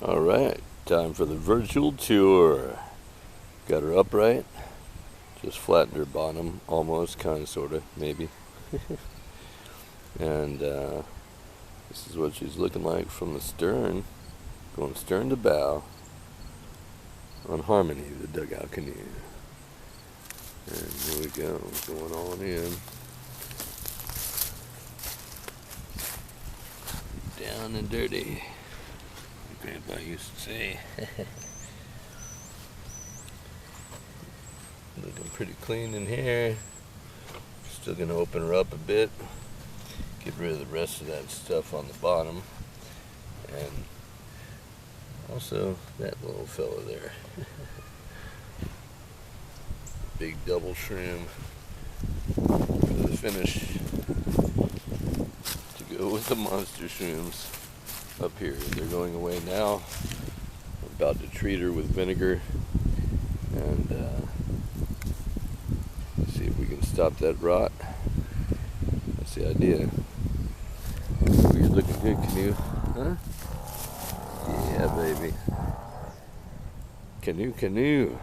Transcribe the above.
Alright, time for the virtual tour. Got her upright. Just flattened her bottom, almost, kinda, sorta, maybe. And this is what she's looking like from the stern, going stern to bow on Harmony, the Dugout Canoe. And here we go, going on in. Down and dirty, Grandpa used to say. Looking pretty clean in here. Still gonna open her up a bit, get rid of the rest of that stuff on the bottom, and also that little fella there. Big double shroom for the finish to go with the monster shrooms up here. They're going away now. I'm about to treat her with vinegar and see if we can stop that rot. That's the idea. Weird looking good canoe, huh? Yeah, baby. Canoe.